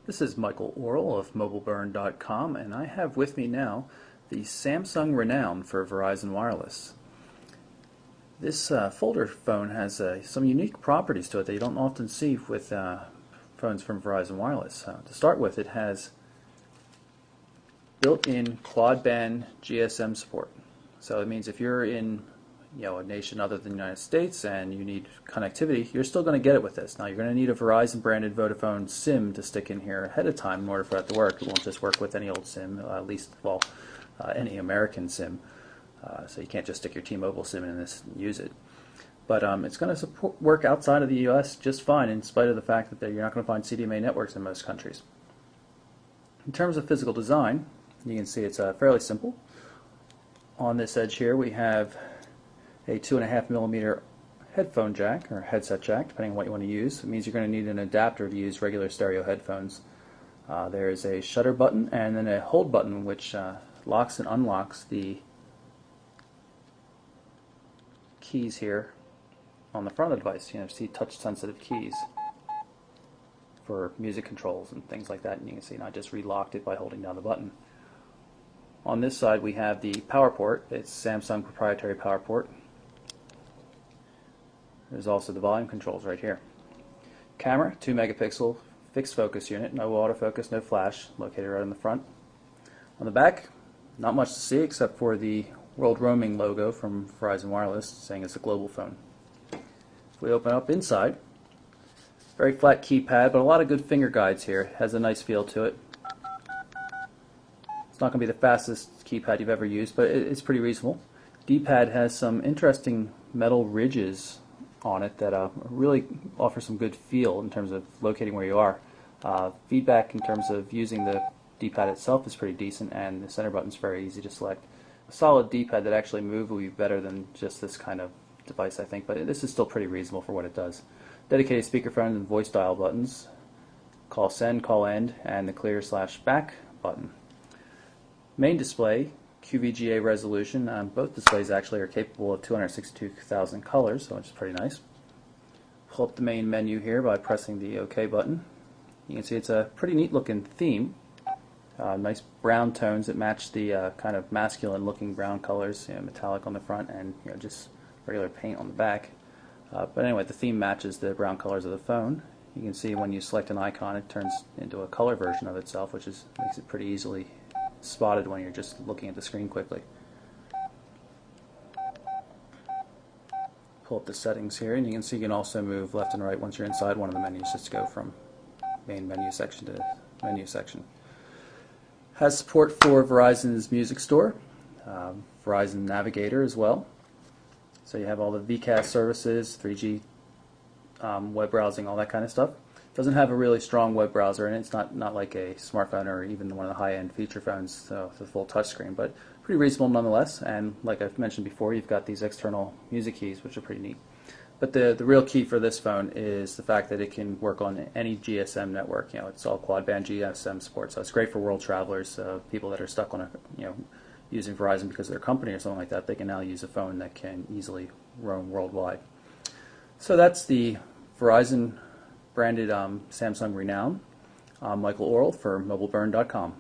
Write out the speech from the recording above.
This is Michael Orrell of MobileBurn.com, and I have with me now the Samsung Renown for Verizon Wireless. This folder phone has some unique properties to it that you don't often see with phones from Verizon Wireless. To start with, it has built-in quad-band GSM support. So it means if you're in a nation other than the United States and you need connectivity, you're still going to get it with this. Now you're going to need a Verizon branded Vodafone SIM to stick in here ahead of time in order for that to work. It won't just work with any old SIM, at least, well, any American SIM. So you can't just stick your T-Mobile SIM in this and use it. But it's going to work outside of the U.S. just fine, in spite of the fact that you're not going to find CDMA networks in most countries. In terms of physical design, you can see it's fairly simple. On this edge here we have a 2.5mm headphone jack, or headset jack, depending on what you want to use. It means you're going to need an adapter to use regular stereo headphones. There is a shutter button and then a hold button which locks and unlocks the keys here on the front of the device. You see touch-sensitive keys for music controls and things like that, and you can see I just relocked it by holding down the button. On this side we have the power port. It's Samsung proprietary power port. There's also the volume controls right here. Camera, 2-megapixel fixed focus unit, no autofocus, no flash, located right on the front. On the back, not much to see except for the World Roaming logo from Verizon Wireless saying it's a global phone. If we open up inside, very flat keypad, but a lot of good finger guides here. It has a nice feel to it. It's not going to be the fastest keypad you've ever used, but it's pretty reasonable. D-pad has some interesting metal ridges on it that really offer some good feel in terms of locating where you are. Feedback in terms of using the D-pad itself is pretty decent, and the center button is very easy to select. A solid D-pad that actually moves will be better than just this kind of device, I think, but this is still pretty reasonable for what it does. Dedicated speakerphone and voice dial buttons, call send, call end, and the clear/back button. Main display, QVGA resolution. Both displays actually are capable of 262,000 colors, so which is pretty nice. Pull up the main menu here by pressing the OK button. You can see it's a pretty neat looking theme. Nice brown tones that match the kind of masculine looking brown colors, metallic on the front and just regular paint on the back. But anyway, the theme matches the brown colors of the phone. You can see when you select an icon it turns into a color version of itself, which makes it pretty easily spotted when you're just looking at the screen quickly. Pull up the settings here, and you can see you can also move left and right once you're inside one of the menus, just to go from main menu section to menu section. Has support for Verizon's Music Store, Verizon Navigator as well. So you have all the VCAS services, 3G web browsing, all that kind of stuff. Doesn't have a really strong web browser, and it's not like a smartphone or even one of the high-end feature phones, so it's a full touchscreen, but pretty reasonable nonetheless. And like I've mentioned before, you've got these external music keys, which are pretty neat. But the real key for this phone is the fact that it can work on any GSM network. It's all quad-band GSM support, so it's great for world travelers, people that are stuck on using Verizon because of their company or something like that. They can now use a phone that can easily roam worldwide. So that's the Verizon branded Samsung Renown. I'm Michael Orrell for MobileBurn.com.